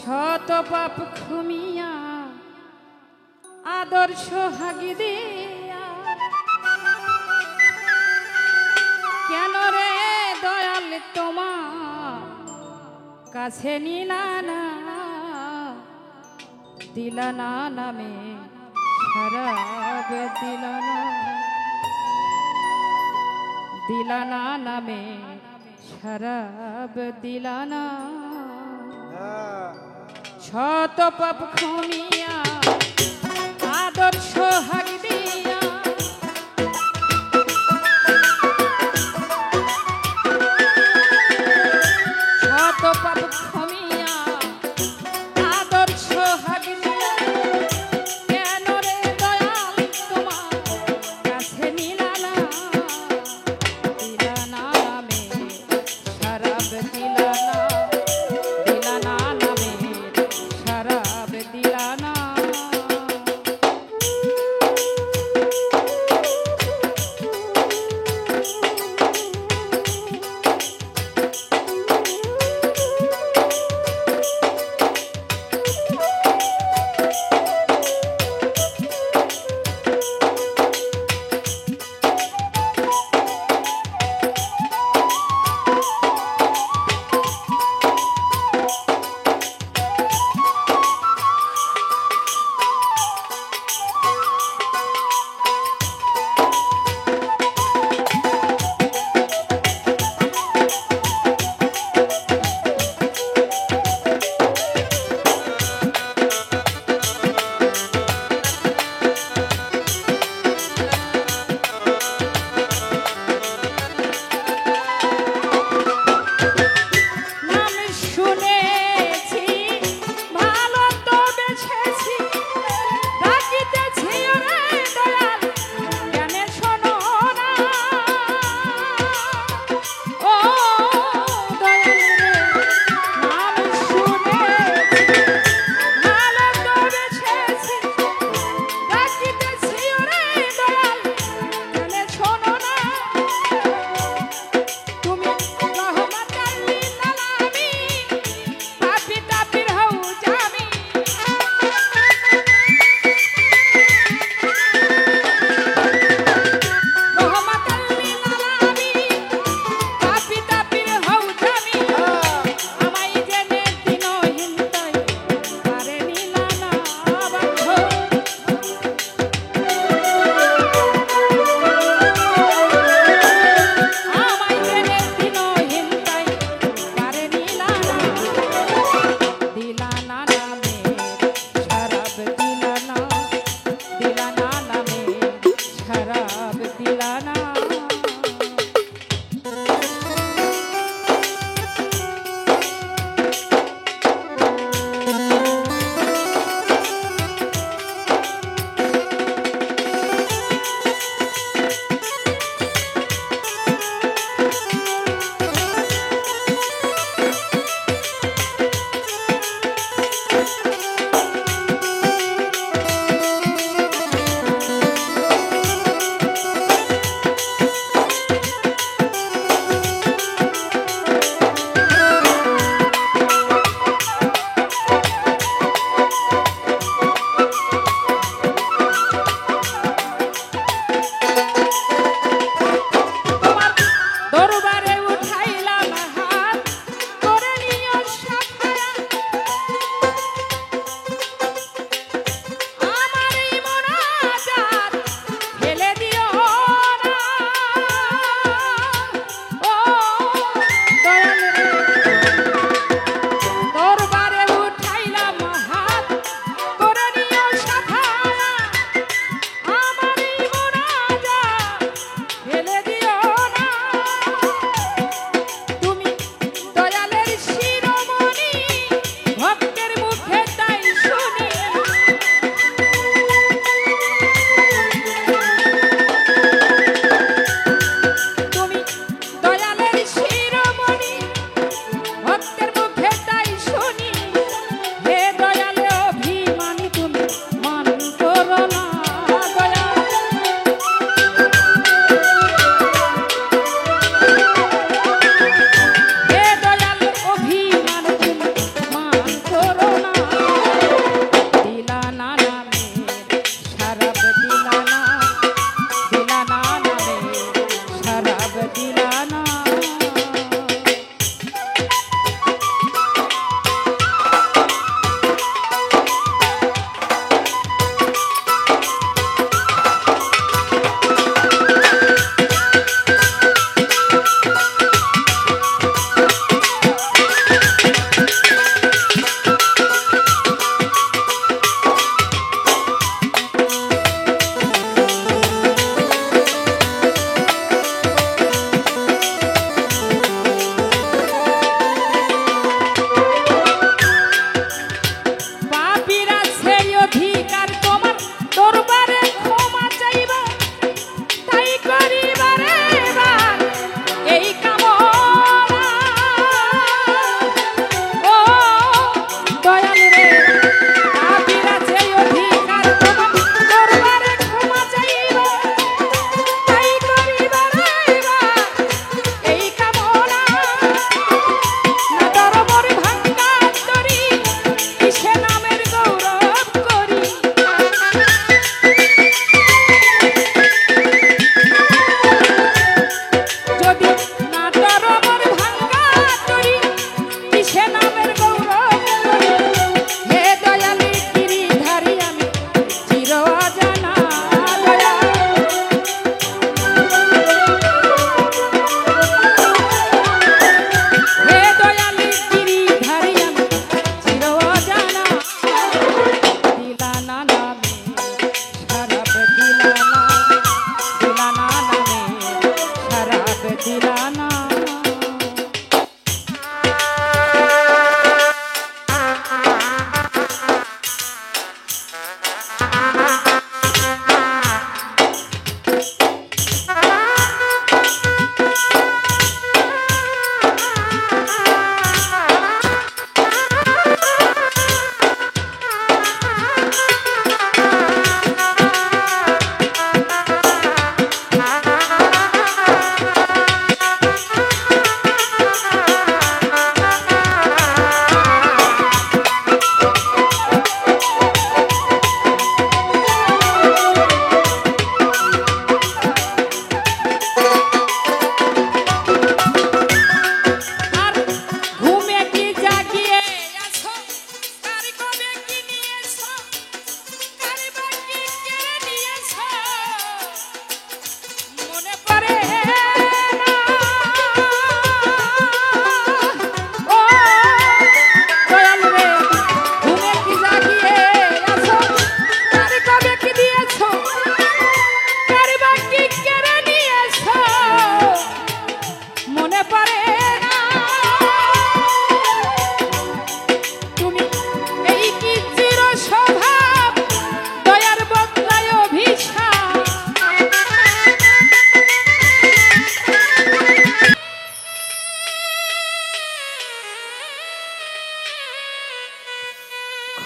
শত পাপ ক্ষমিয়া আদর্শ হাগি দিয়া কেন রে দয়াল তোমার কাছে নিলানা দিলানা নামে শরাব দিলানা দিলানা নামে শরাব দিলানা শত পাপ ক্ষমিয়া আদর্শ হাগি দিয়া শত পাপ ক্ষমিয়া আদর্শ হাগি দিয়া কেন রে দয়াল তোমার কাছে নিলানা দিলানা নামে শরাব দিলানা দিলানা নামে শরাব দিলানা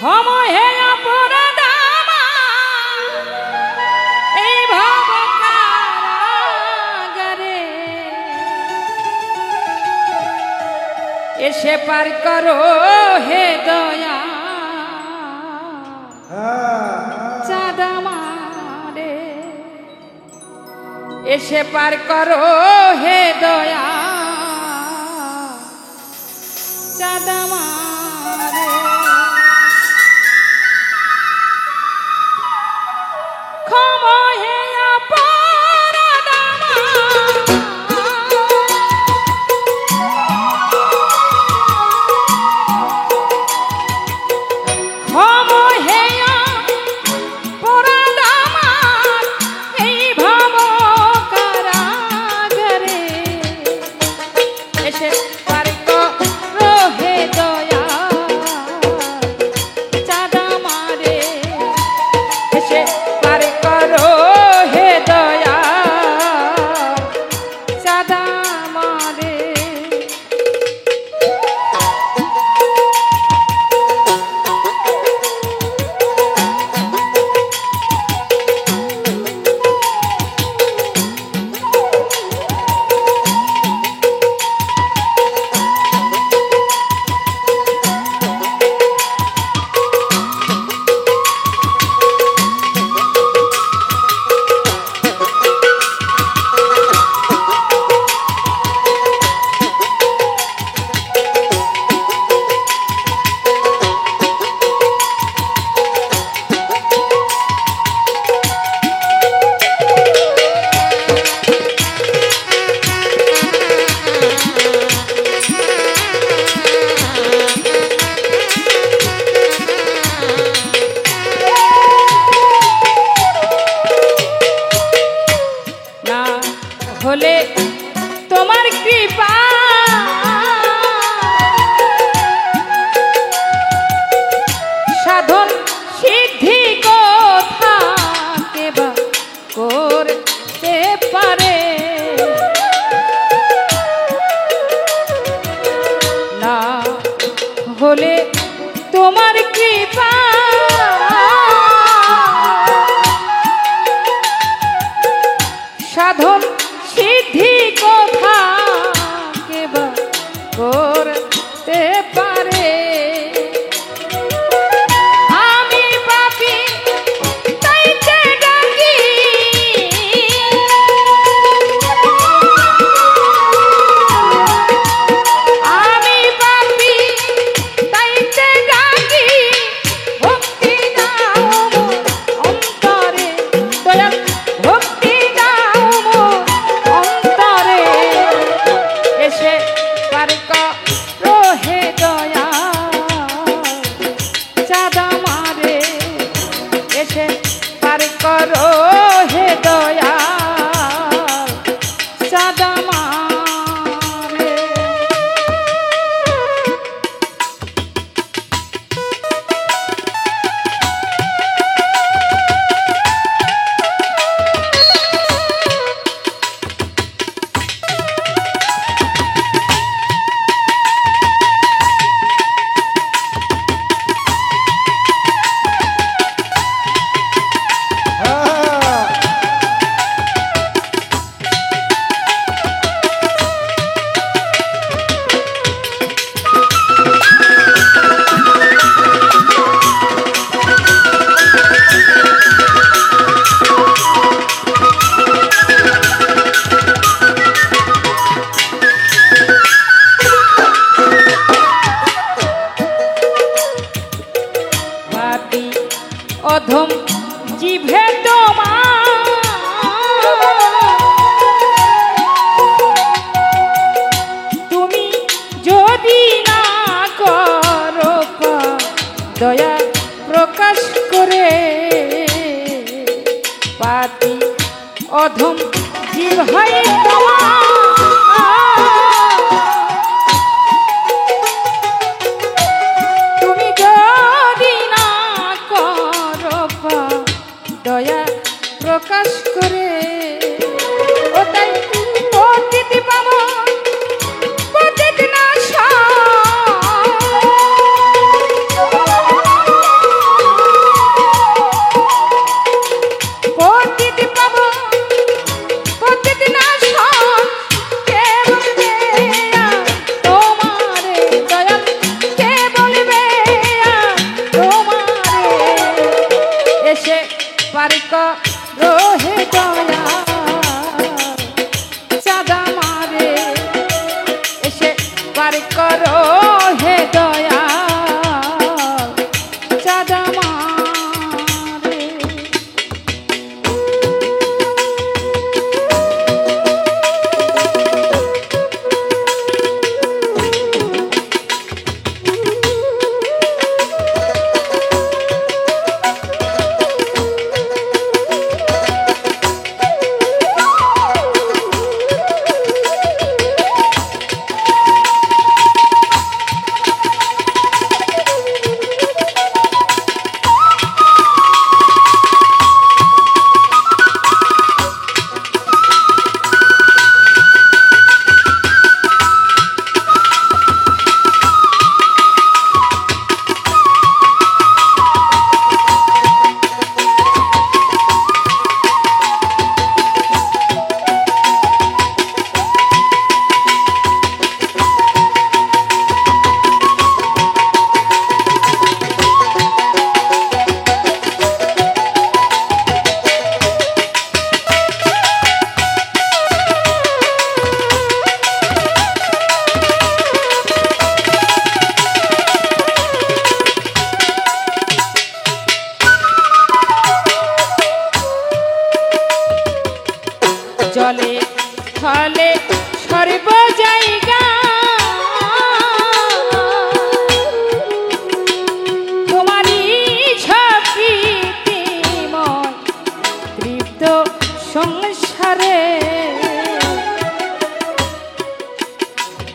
ক্ষম হে অপরাধ আমার, এই ভব কারাগারে এসে পার করো হে দয়া চাঁদ আমারে, এসে পার করো হে দয়া চাঁদ আমারে। ক্ষম হে অপরাধ আমার, ক্ষম হে অপরাধ আমার, এই ভব কারাগারে এসে পার করো হে দয়া চাঁদ আমারে, এসে পার করো হে দয়া চাঁদ আমারে। হলে তোমার কৃপা সাধন সিদ্ধি কথা কেবা করতে পারে না, হলে তোমার কৃপা সাধন সিদ্ধি কথা কেবা করতে পারে। আমি পাপী তাইতে ডাকি, আমি পাপী তাইতে ডাকি, ভক্তি দাও অন্তরে দয়াল, ভক্তি দাও অন্তরে, এসে পার করো হে দয়া চাঁদ আমারে, এসে পার করো হে দয়া চাঁদ আমারে। অধম জিভে তোমার তুমি যদি না করো দয়া প্রকাশ করে, পাতি অধম জিভে তোমার দয়া প্রকাশ করে, ও তাই পতিত পাবন পতিত নাশ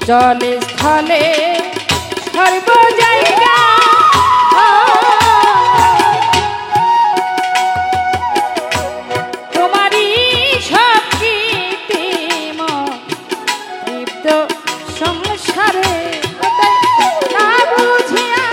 জলে স্থলে সর্ব জায়গা তোমারই সব কৃত্রিম তৃপ্ত সংসারে না বুঝিয়া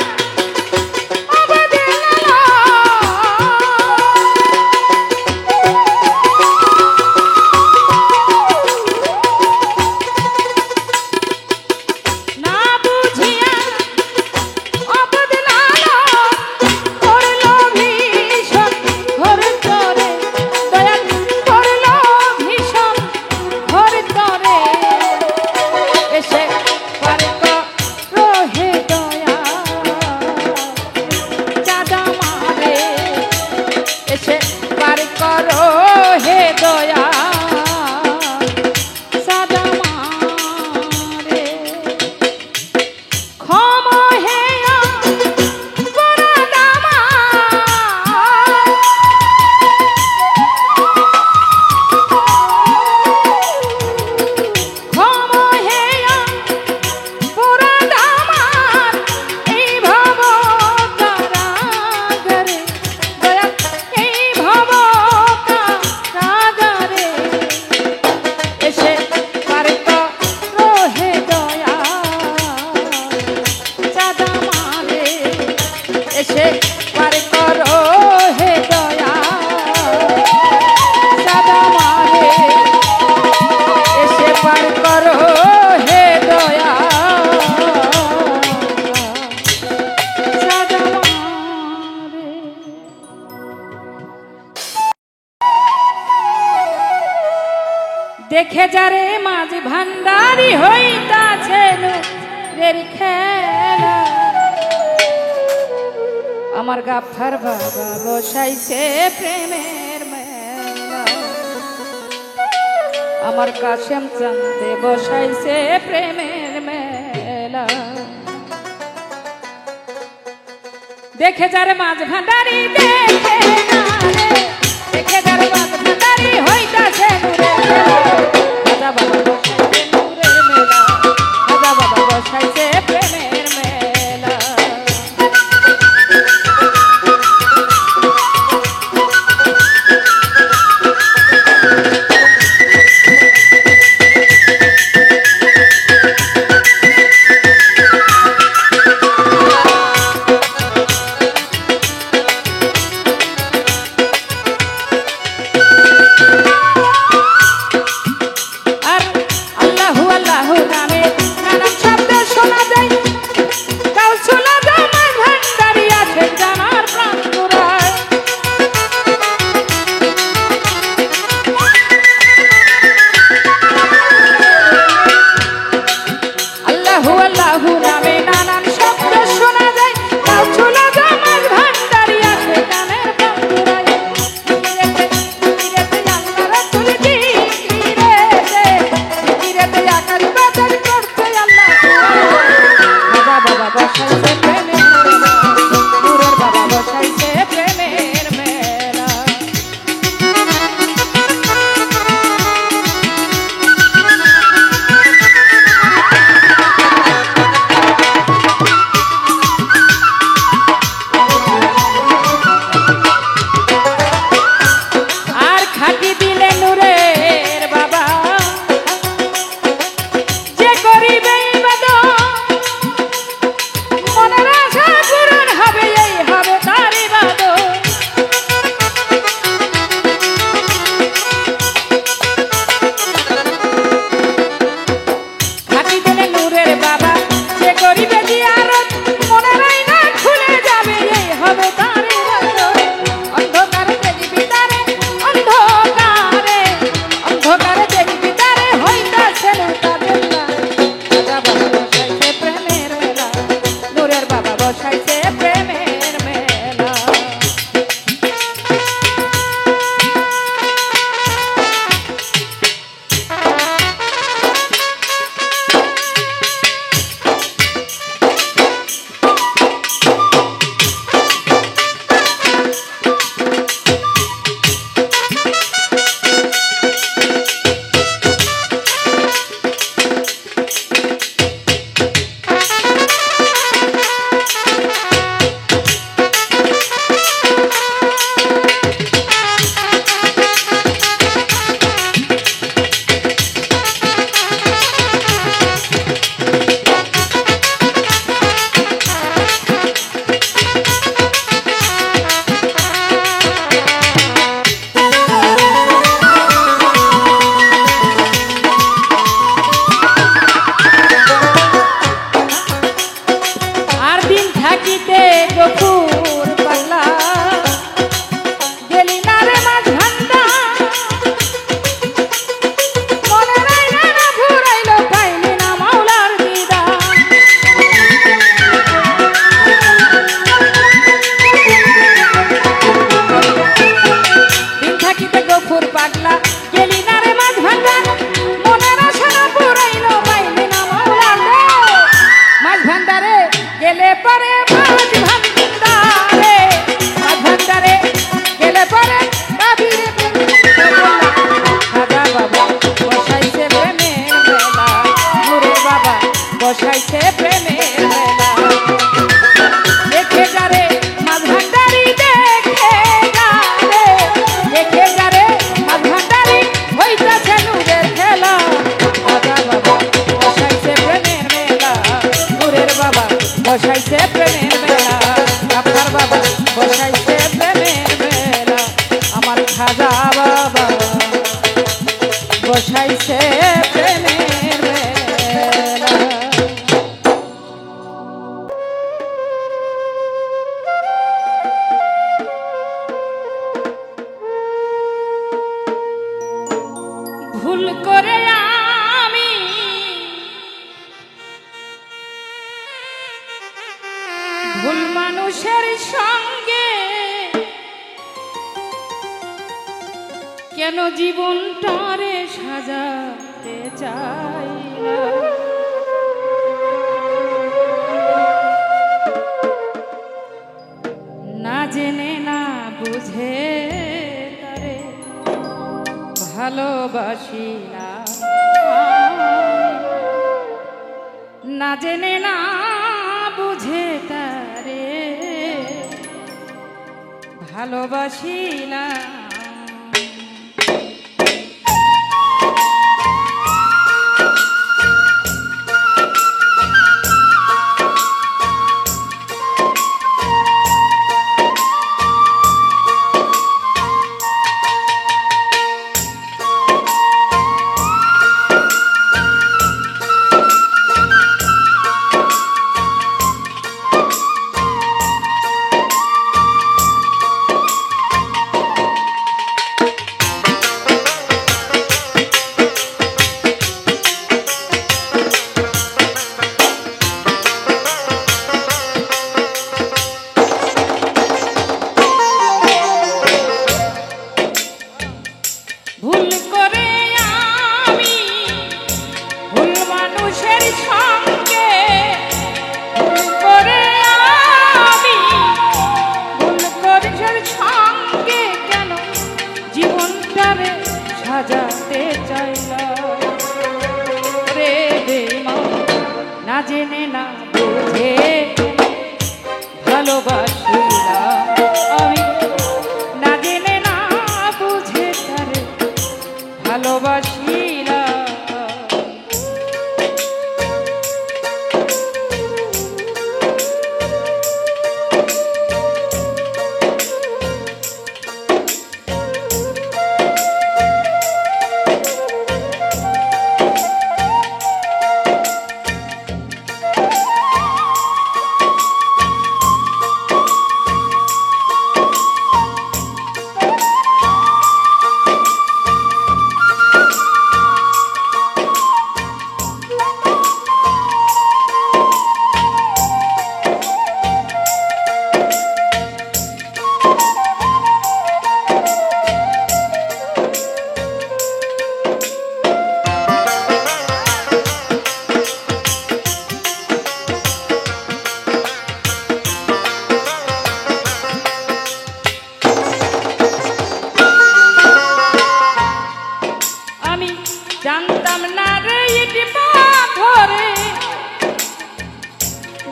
দেখে যারে মাঝ ভান্ডারি হইতাছে রের খেলা আমার গাফার বাবা বসাইছে প্রেমের মেলা আমার কাশেম চাঁদে বসাইছে প্রেমের মেলা দেখে যারে মাঝ ভান্ডারি দেখে না রে দেখে যারে মাঝ ভান্ডারি হইতাছে রাজা বাবা বসাইছে নূরের মেলা রাজা বাবা বসাইছে প্রেমের মেলা খুঁজিতে গফুর পাগলা গেলি না রে মাঝ ভান্ডা মনে রাইলে না ফুরাইলো পাইলি না মাওলার দিদা দিন থাকিতে গফুর পাগলা গেলি না রে মাঝ ভান্ডা মনে রাখা না ফুরাইলো পাইলি না মাওলার মাঝ ভান্ডারে গেলে পরে মাঝ ভান্ডারে মাঝ ভান্ডারে গেলে পরে কাবিরে খাজা বাবা বসাইছে প্রেমের মেলা নুরে বাবা বসাইছে প্রেমের মেলা দেখে যারে মাঝ ভান্ডারি দেখে যারে মাঝ ভান্ডারি হইতাছে নুরের খেলা খাজা বাবা বসাইছে প্রেমের মেলা নুরের বাবা বসাইছে প্রেমের মেলা আপনার বাবা বসাইছে প্রেমের মেলা আমার খাজা বাবা বসাইছে প্রেমের মেলা ভুল করে আমি ভুল মানুষের সঙ্গে কেন জীবনটারে সাজাতে চাই না জেনে না বুঝে তারে ভালোবাসি না জেনে না বুঝে তারে ভালোবাসি না ভুল করে আমি ভুল মানুষের সঙ্গে ভুল করে আমি ভুল মানুষের সঙ্গে কেন জীবনটারে সাজাতে চাইলাম রে মা না জেনে না বুঝে ভালোবাসিলাম আমি না জেনে না বুঝে তারে ভালোবাসিলাম জানতাম না রে ইটি পাথরে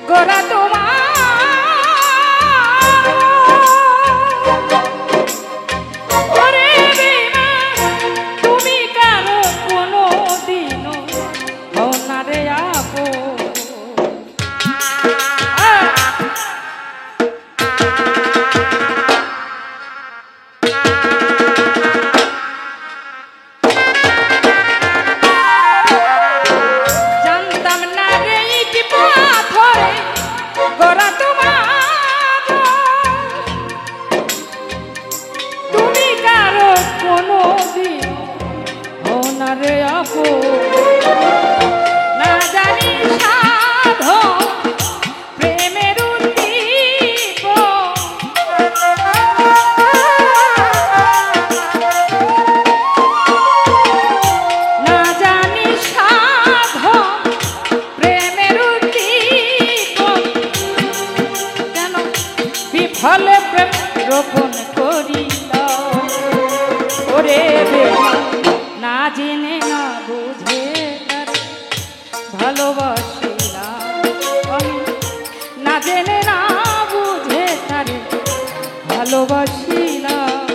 গোরা তোমার তুমি কারো কোনো দিনও হও না রে আপো জানতাম না রে ইটি পাথরে গোরা হলে প্রেম রোপণ করিল ওরে না জেনে না বুঝে তারে ভালোবাসিলাম আমি না জেনে না বুঝে তারে ভালোবাসিলাম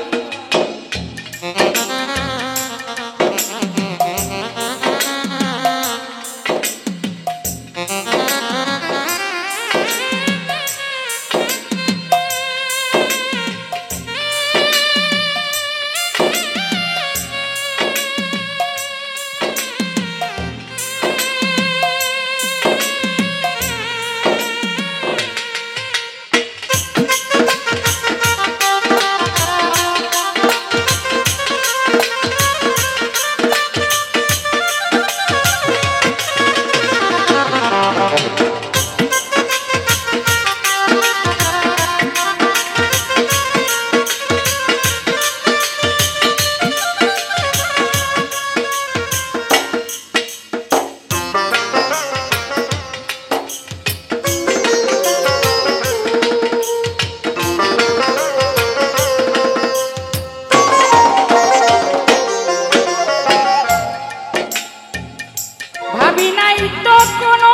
ভাবি নাই তো কোনো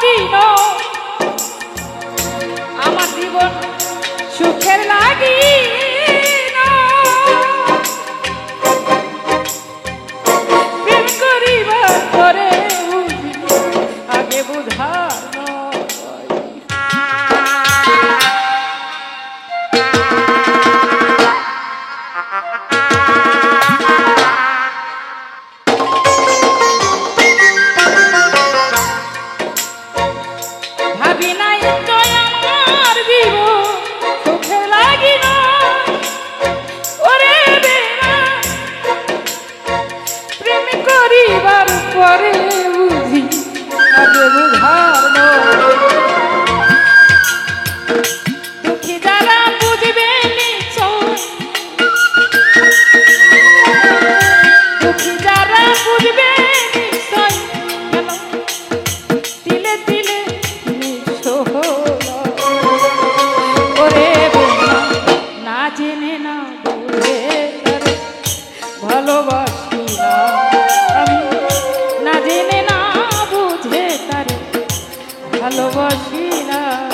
দিনও আমার জীবন সুখের লাগি প্রেম করিবার পরে আগে বুঝার ভাবি নাই তো আমার জীবন সুখে লাগিল ওরে বেড়া প্রেম করিবার পরে বুঝি আগে বুঝার দুঃখী যারা বুঝবে নিশ্চয় দুঃখী যারা বুঝবে নিশ্চয় তিলে তিলে ওরে না জেনে না বুঝে তারে ভালোবাসিলাম আমি না জেনে না বুঝে তারে ভালোবাসিলাম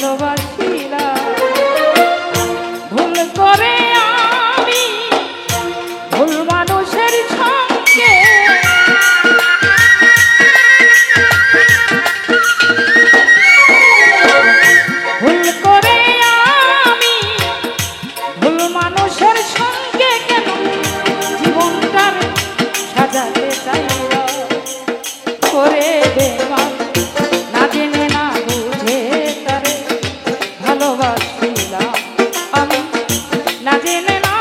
ভালোবাসিলাম ভুল করে আমি ভুল মানুষের সঙ্গে ভুল করে আমি ভুল মানুষের সঙ্গে কেন জীবনটার সাজাতে চাইলাম করে বেমান না জেনে না বুঝে তারে ভালোবাসিলাম আমি না জেনে না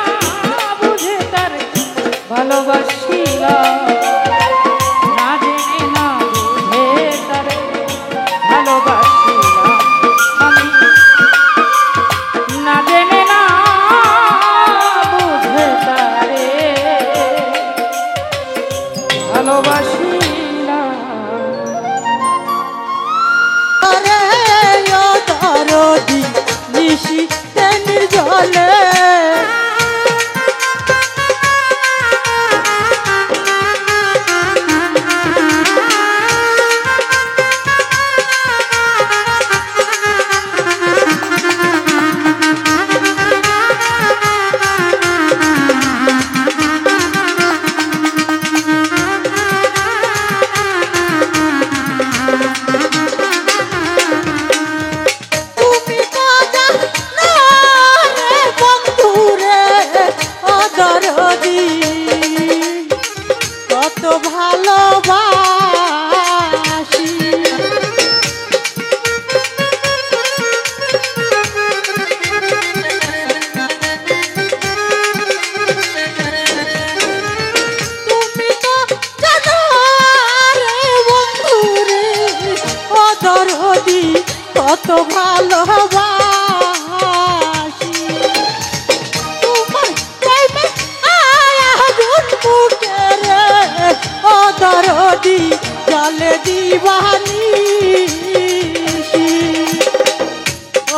বুঝে তারে ভালোবাসিলাম না জেনে না বুঝে তারে ভালোবাসিলাম আমি না জেনে না বুঝে তারে ভালোবাসিলাম নিশিতে নির্জলে ভালোবাসি তুমি তো জানো রে বন্ধু রে ও দরদি কত ভালোবাসি তোমার প্রেমে আয়াগুন বুকে রে ও দরদি জলে দিবানি ও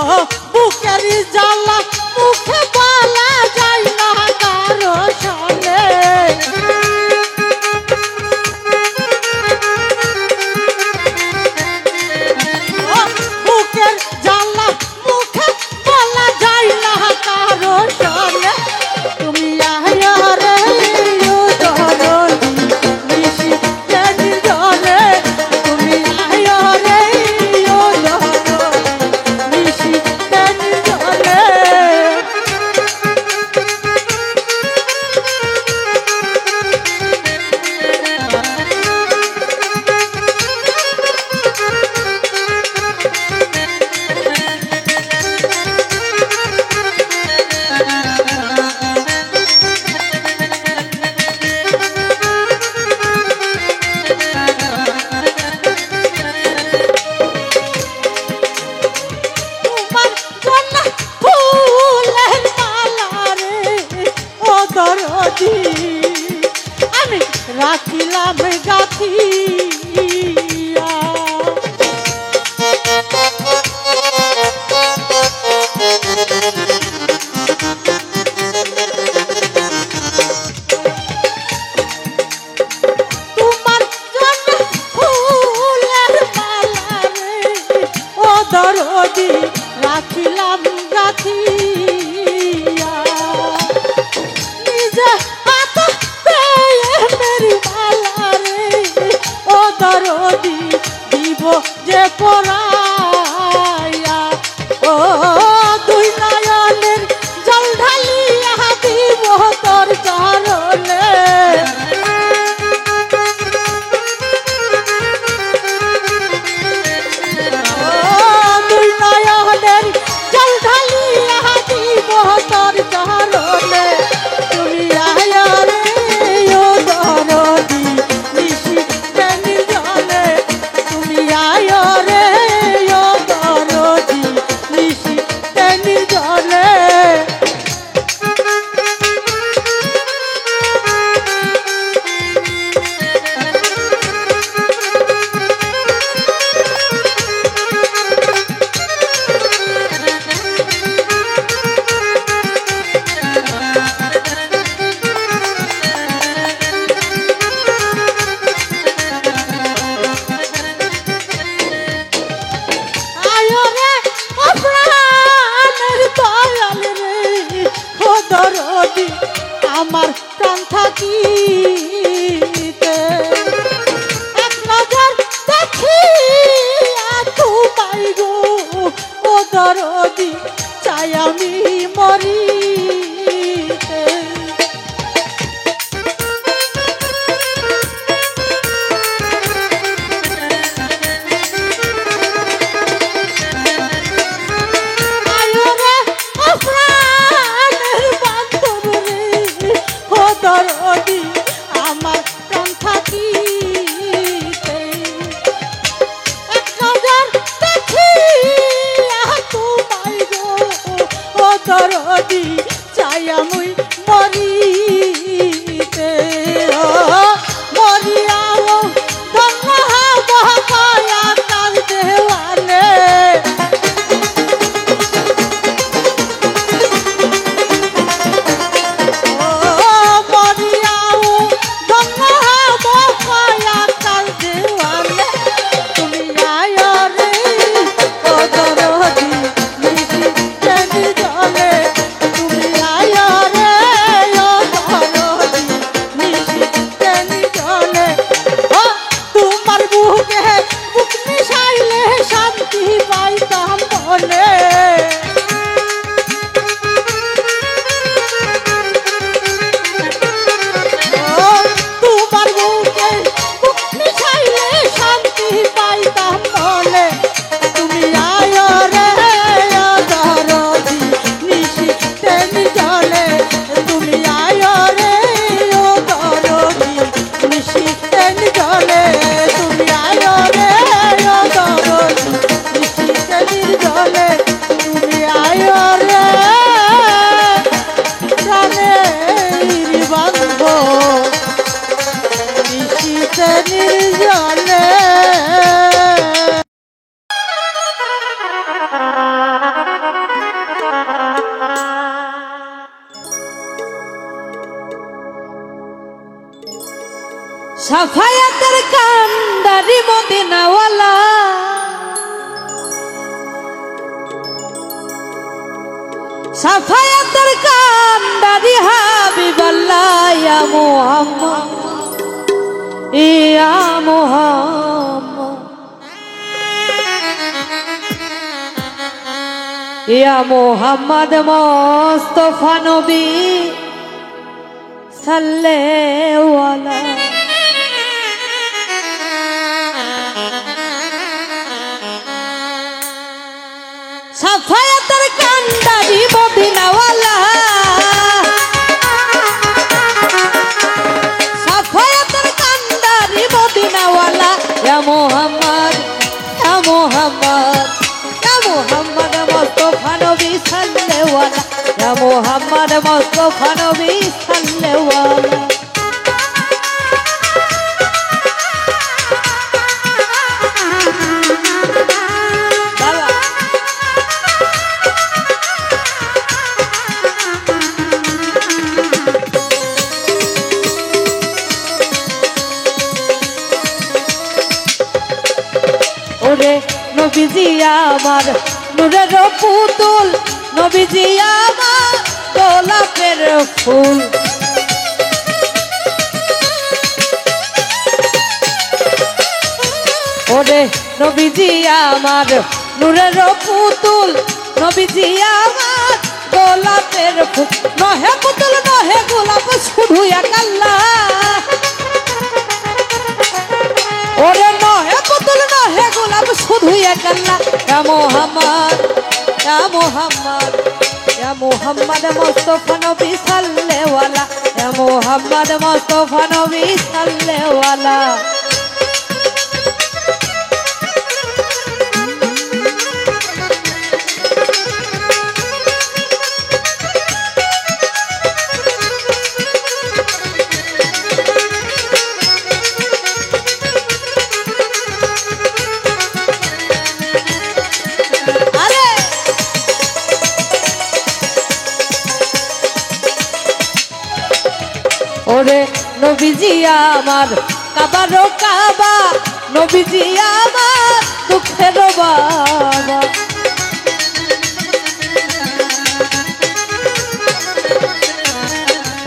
বুকের জ্বালা মুখে বলা যায় না কারো সনে ও বুকের জ্বালা মুখে বলা যায় না কারো সনে তুমি আয়া রে ও দরদি নিশিতে নির্জলে তুমি আয়া রে ও দরদি নিশিতে নির্জলে তোমার জন্য ফুলের মালা রে ও দরদি আমি রাখিলাম গাথিয়া তোমার জন্য ফুলের মালা রে ও দরদি রাখিলাম গাথিয়া নিজে হাত প্রেমের মালা রে ও দরদি দিব যে পরাইয়া ও দুই নয়নের জল ঢালিয়া দিব তোর চরণে ও দুই নয়নের দরদি চাই আমি মরিতে। আয়ো রে ও প্রাণের বান্ধব রে, ও দরদি আমার প্রাণ থাকিতে। এক নজর দেখিয়া তোমায় গো, ও দরদি চাই আমি মরিতে। ও মরিয়াও ধন্য হব কয়া কাল দেওয়ানে। ও মরিয়াও ধন্য হব কয়া কাল দেওয়ানে। তুমি আয় রে ও দরদি নিশিতে জলে, তুমি আয় রে ও দরদি নিশিতে জলে। ও তোমার বুকে বুক মিশাইলে শান্তি পাইতাম মনে। ও তোমার বুকে বুক মিশাইলে শান্তি পাইতাম মনে। তুমি আয় রে ও দরদি নিশিতে জলে, তুমি আয় রে ও দরদি নিশিতে জলে, তুমি আয় রে ও দরদি নিশিতে জলে, তুমি আয় রে প্রাণের বান্ধব নিশিতে জলে। সাফায়াতের কান্দারি মদিনাওয়ালা, সাফায়াতের কান্দারি হাবিবাল্লাহ, ইয়া মুহাম্মদ ইয়া মুহাম্মদ ইয়া মুহাম্মদ মুস্তাফা নবী সাল্লাল্লাহু আলাইহি। সাফায়াতের কান্দারি মদিনাওয়ালা, সাফায়াতের কান্দারি মদিনাওয়ালা, ইয়া মুহাম্মদ ইয়া মুহাম্মদ ইয়া মুহাম্মদ মুস্তাফা নবী সাল্লাল্লাহু আলাইহি, ইয়া মুহাম্মদ মুস্তাফা নবী সাল্লাল্লাহু আলাইহি। ওরে নবীজি আমার নূরের পুতুল, নবীজি আমার গোলাপের ফুল। ওরে নবীজি আমার নূরের পুতুল, নবীজি আমার গোলাপের ফুল। নহে পুতুল নহে গোলাপ শুধু এক আল্লাহ। ওরে নহে পুতুল নহে গোলাপ শুধু এক আল্লাহ। ইয়া মুহাম্মদ ইয়া মুহাম্মদ ইয়া মুহাম্মদ মুস্তাফা নবী সাল্লাল্লাহু আলাইহি, ইয়া মুহাম্মদ মুস্তাফা নবী সাল্লাল্লাহু আলাইহি। ওরে নবীজি আমার কাবারো কাবা, নবীজি আমার দুঃখের বাবা।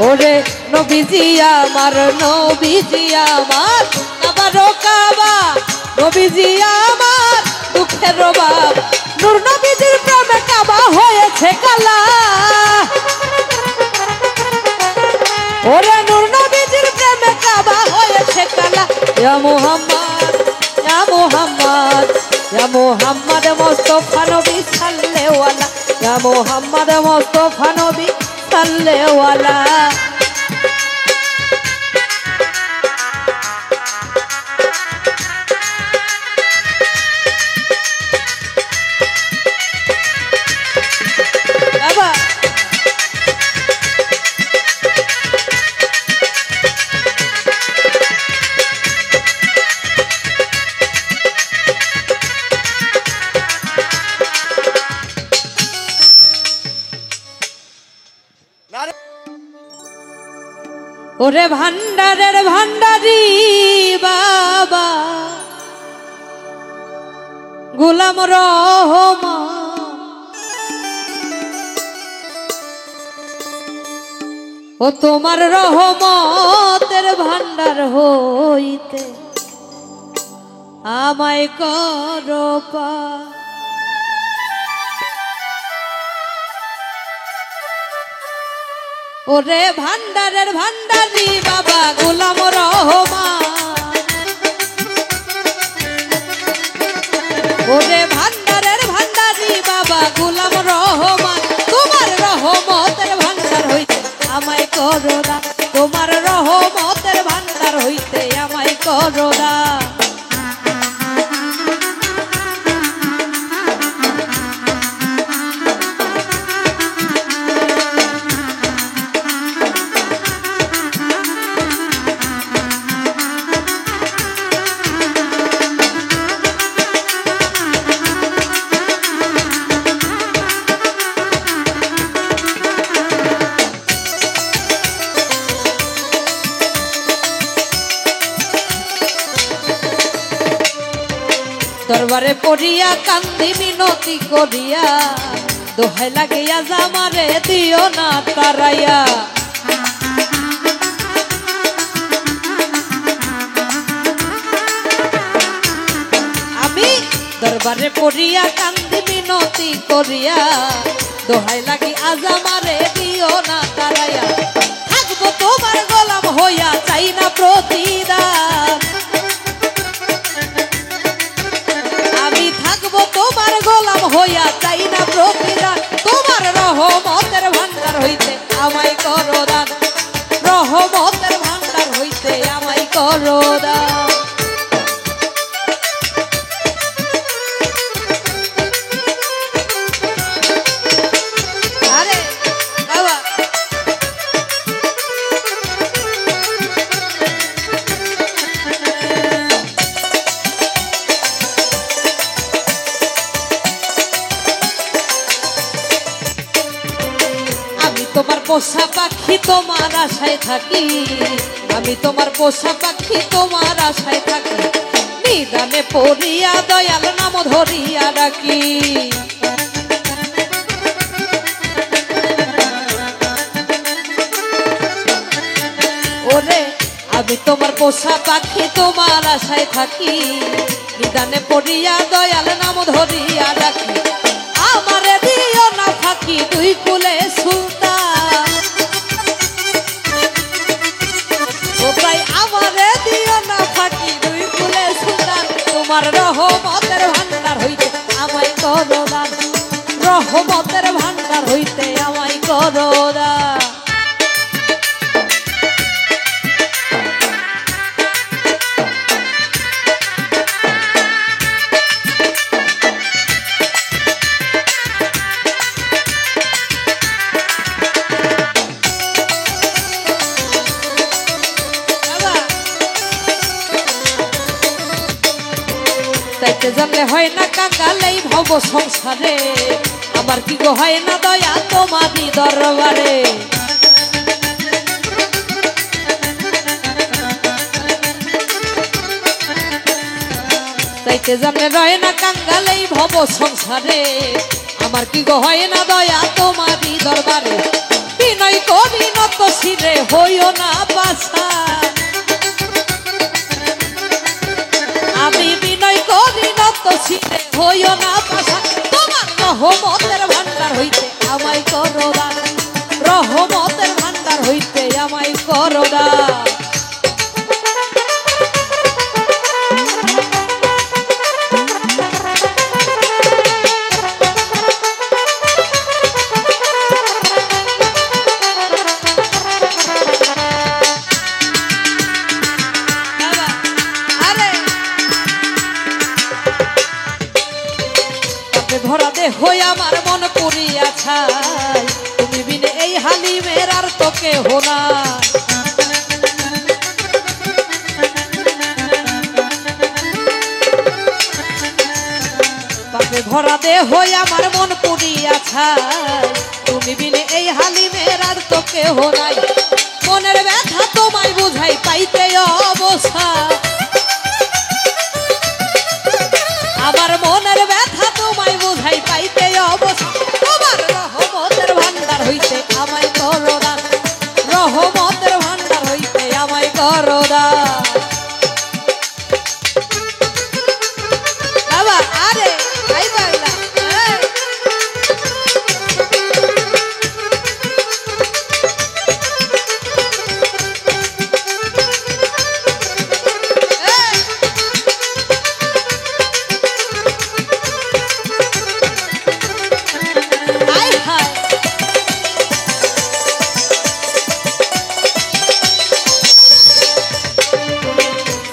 ওরে নবীজি আমার, নবীজি আমার কাবারো কাবা, নবীজি আমার দুঃখের বাবা। নূর নবীজির প্রেম ইয়া মুহাম্মদ ইয়া মুহাম্মদ ইয়া মুহাম্মদ মুস্তাফা নবী সাল্লাল্লাহু আলা ইয়া মুহাম্মদ মুস্তাফা নবী সাল্লাল্লাহু আলা ওরে ভান্ডারের ভান্ডারি বাবা গোলাম রহমান ও তোমার রহমতের ভান্ডার হইতে আমায় করো পার ওরে ভান্ডারের ভান্ডারি বাবা গোলাম রহমান ওরে ভান্ডারের ভান্ডারি বাবা গোলাম রহমান তোমার রহমতের ভান্ডার হইতে আমায় করো দান তোমার রহমতের ভান্ডার হইতে আমায় করো দান দরবারে পড়িয়া কান্দি মিনতি করিয়া দোহাই লাগিয়া জামারে দিও না তারাইয়া আমি দরবারে পড়িয়া কান্দি মিনতি করিয়া দোহাই লাগি আজামারে দিও না তারাইয়া থাকবো তোমার গোলাম হইয়া চাই না প্রতিদান তোমার গোলাম হইয়া চাই না প্রতিদান তোমার রহমতের ভান্ডার হইতে আমায় করো দান রহমতের ভান্ডার হইতে আমায় করো দান আরে বাবা তোমার পোষা পাখি তোমার আশায় থাকি আমি তোমার পোষা পাখি তোমার আশায় থাকি নিদানে পড়িয়া দয়াল নাম ধরিয়া ডাকি ওরে আমি তোমার পোষা পাখি তোমার আশায় থাকি নিদানে পড়িয়া দয়াল নাম ধরিয়া ডাকি আমারে দিও না ফাঁকি দুই কুলে সুলতান ও ভাই আমারে দিও না ফাঁকি দুই কুলে সুলতান তোমার রহমতের ভান্ডার হইতে আমায় করো দান রহমতের ভান্ডার হইতে আমায় করো দান চাইতে জানলে হয় না কাঙ্গালেই ভব সংসারে আমার কি গো হয় না দয়া তোমারই দরবারে চাইতে জানলে রয় না কাঙ্গালেই ভব সংসারে আমার কি গো হয় না দয়া তোমারই দরবারে বিনয় করি নত শিরে হইও না পাশা আমি বিনয় করি নত শিরে হইও না পাশা তোমার রহমতের ভান্ডার হইতে আমায় করো দান রহমতের ভান্ডার হইতে আমায় করো দান পুরিয়া ছাই তুমি বিনে এই হালিমের আর তো কেহ নাই। পাপে ভরা দেহ আমার মন পুরিয়া ছাই তুমি বিনে এই হালিমের আর তো কেহ নাই। মনের ব্যথা তোমায় বুঝাই পাইতে অবস্থা আমার মনের ব্যথা তোমায় বুঝাই পাইতে অবস্থা। তোমার রহমতের ভান্ডার হইতে আমায় করো দান, রহমতের ভান্ডার হইতে আমায় করো দান। বাবা আরে আই বাংলা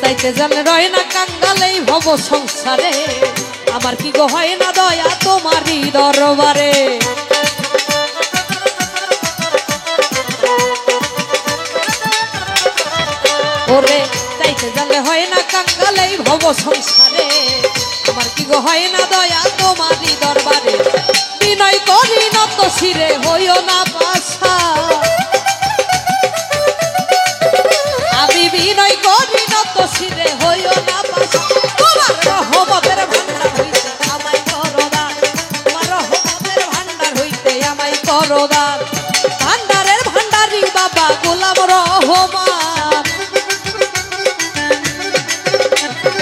চাইতে জানলে রয় না কাঙ্গালেই ভব সংসারে আমার কি গো হয় না দয়া তোমারই দরবারে। ওরে চাইতে জানলে হয় না কাঙ্গালেই ভব সংসারে আমার কি গো হয় না দয়া তোমারই দরবারে। বিনয় করি নত শিরে হইও না পাশা আমি বিনয় করি নত শিরে হইও না পাশা। তোমার রহমতের ভান্ডার হইতে আমায় করো দান, তোমার রহমতের ভান্ডার হইতে আমায় করো দান। ভান্ডারের ভান্ডারি বাবা গোলাম রহমান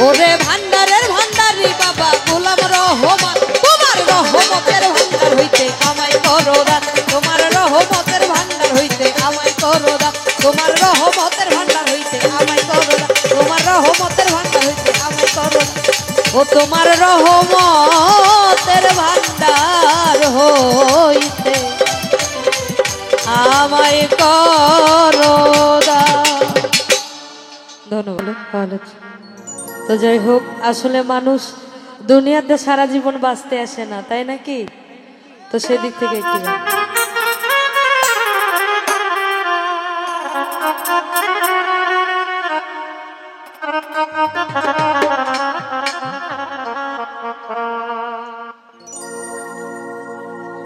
ওরে ভান্ডারের ভান্ডারি বাবা গোলাম রহমান তোমার রহমতের ভান্ডার হইতে আমায় করো দান, তোমার রহমতের ভান্ডার হইতে আমায় করো দান, তোমার রহমতের ভান্ডার হইতে আমায় করো দান, তোমার রহমতের ভান্ডার হইতে আমায় করো দান। ও তোমার রহমতের ভান্ডার হইতে আমায় করো দান। ধন্যবাদ ভালো। তো যাই হোক আসলে মানুষ দুনিয়াতে সারা জীবন বাঁচতে আসে না তাই নাকি, তো সেদিক থেকে একটি গান।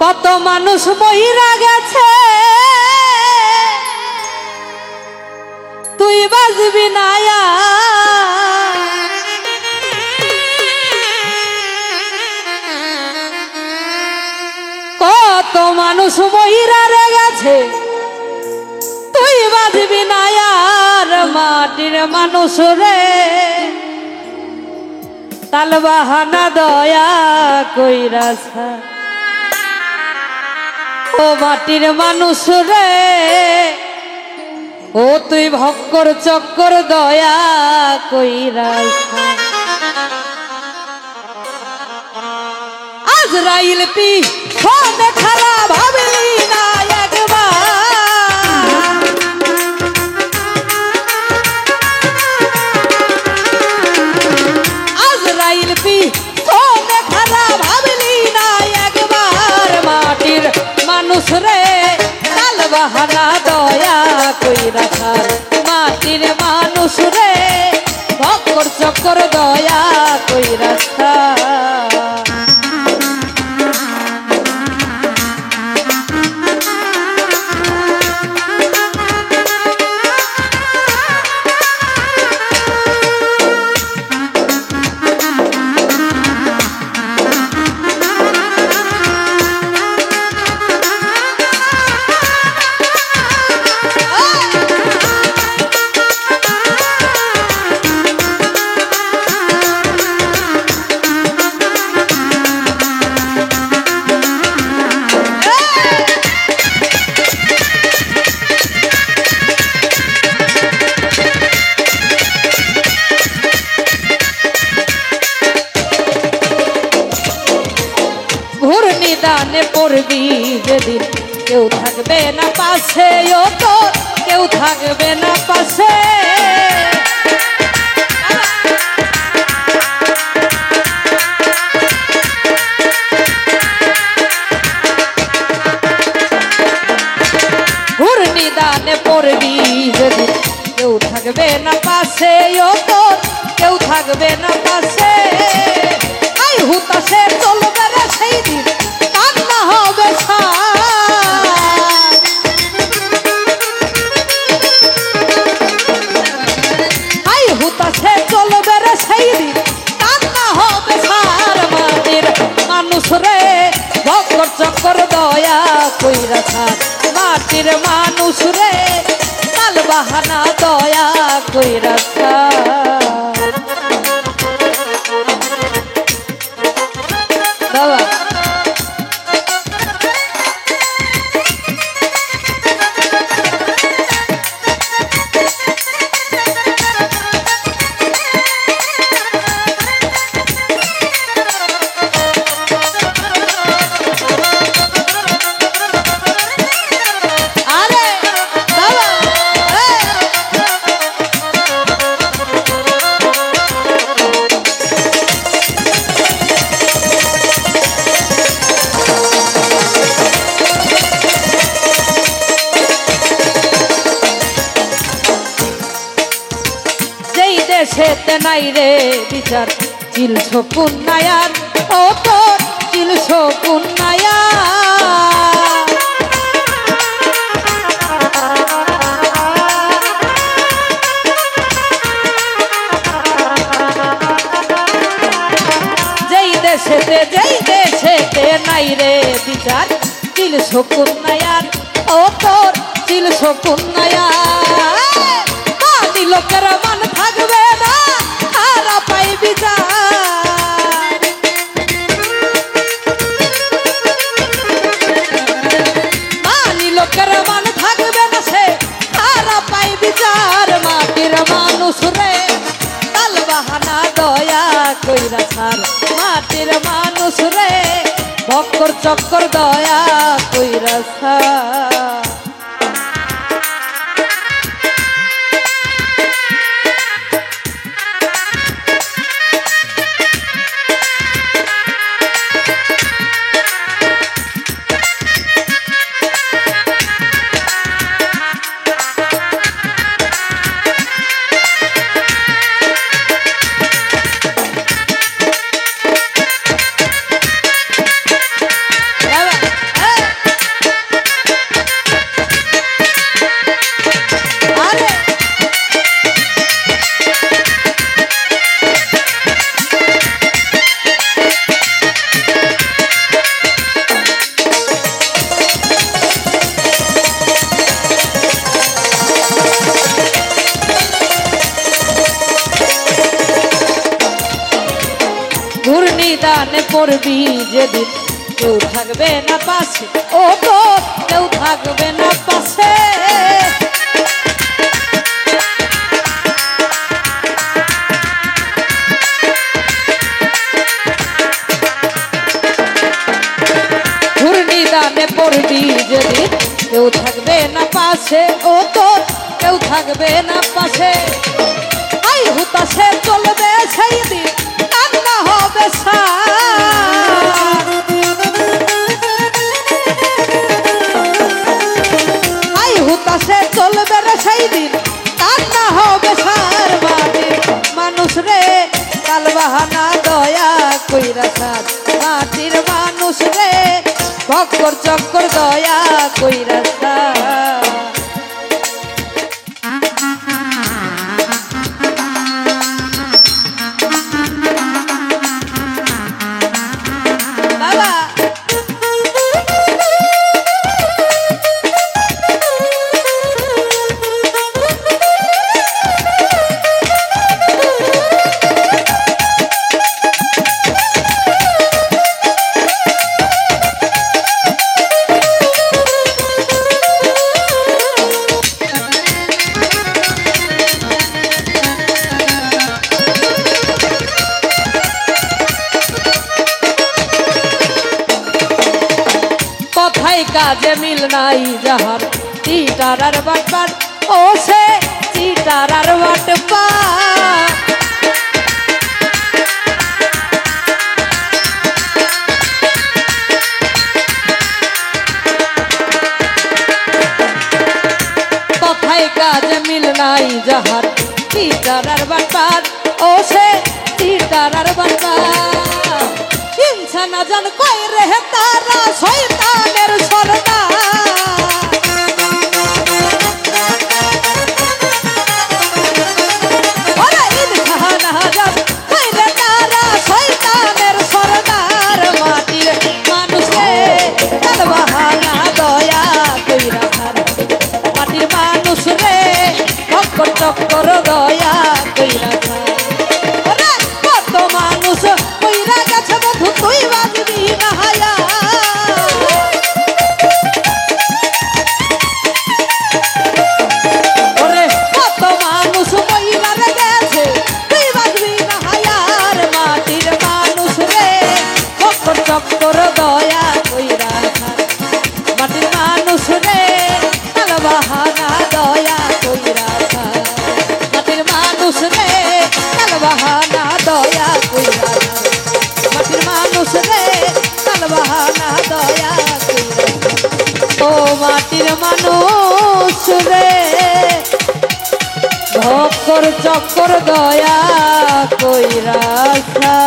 কত মানুষ মহিরা গেছে তুই বাজবি না কত মানুষ মহিরা গেছে তুই বাজবি না আর মাটির মানুষ রে তাল বাহানা দয়া কইরাছা ও মাটির মানুষ রে ও তুই ভক্কর চক্কর দয়া কইরাছা আজরাইল পি ফোনে খালা ভাবলি না একবার আজরাইল পি ফোনে খালা ভাবলি না একবার মাটির মানুষ রে তাল বাহানা দয়া কইরাছা মাটির মানুষ রে ভক্কর চক্কর দয়া কইরাছা নিদানে পড়বি যেদিন কেউ থাকবে না পাশে ও তো কেউ থাকবে না পাশে থাকবে না পাশে, ও তোর কেউ থাকবে না পাশে। আই হুতাশে চলবে রে সেই দিন, কান্না হবে সার। আই হুতাশে চলবে রে সেই দিন, কান্না হবে সার। মাটির মানুষ রে বকর চক্কর দয়া কইরা ছাড়। মাটির মানুষ রে কাল বাহানা দয়া কইরা ছাড়। বাবা দেশেতে নাই রে বিচার, চিলছ পুন্নায়ার, ও তোর চিলছ পুন্নায়ার। যেই দেশেতে নাই রে বিচার, চিলছ পুন্নায়ার, ও তোর চিলছ পুন্নায়ার। মানি লোকের মান থাকবে না, তারা পাই বিচার। মানি লোকের মান থাকবে না, সে তারা পাই বিচার। মাটির মানুষ রে কাল বাহানা দয়া কইরা ছাড়। মাটির মানুষ রে বকর চক্কর দয়া কইরা ছাড়। ঘূর্ণিদানে পড়বি যেদিন, কেউ থাকবে না পাশে, ও তো কেউ থাকবে না পাশে। ঘূর্ণিদানে পড়বি যেদিন, কেউ থাকবে না পাশে, ও তো কেউ থাকবে না পাশে। আই হুতাশে চলবে সেই দিন, কান্না হবে সার। আই হুতাশে চলবে রে সেই দিন, কান্না হবে সার। মাটির মানুষ রে কাল বাহানা দয়া কইরা ছাড়। মাটির মানুষ রে বকর চক্কর দয়া কইরা ছাড়। বাবা কথাই কাজে মিল নাই যাহার, চিটারার বাটপার, ও সে চিটারার বাটপার। কথাই কাজে মিল নাই যাহার টিটারার বাটপার ও সে টিটারার বাটপার ইনসান না জান কই রে তারা শয়তানের সরদার ওরে ইনসান না জান কই রে তারা শয়তানের সরদার মাটির মানুষে কাল বাহানা দয়া কইরা ছাড় মাটির মানুষ রে চক্কর চক্কর দয়া কইরা ছাড় ওরে কত মানুষ কইরা গেছে বন্ধু তুই বাজবি না হায়া ওরে কত মানুষ কইরা রে গেছে তুই বাজবি না হায়ার মাটির মানুষ রে চক্কর চক্কর দয়া কইরা ছাড় মাটির মানুষ রে কাল বাহানা দয়া কইরা ছাড় মাটির মানুষ রে কাল বাহানা দয়া কইরা ছাড় মাটির মানুষ রে কাল বাহানা দয়া কইরা ও মাটির মানুষ রে ধক্কর চক্কর দয়া কইরা ছাড়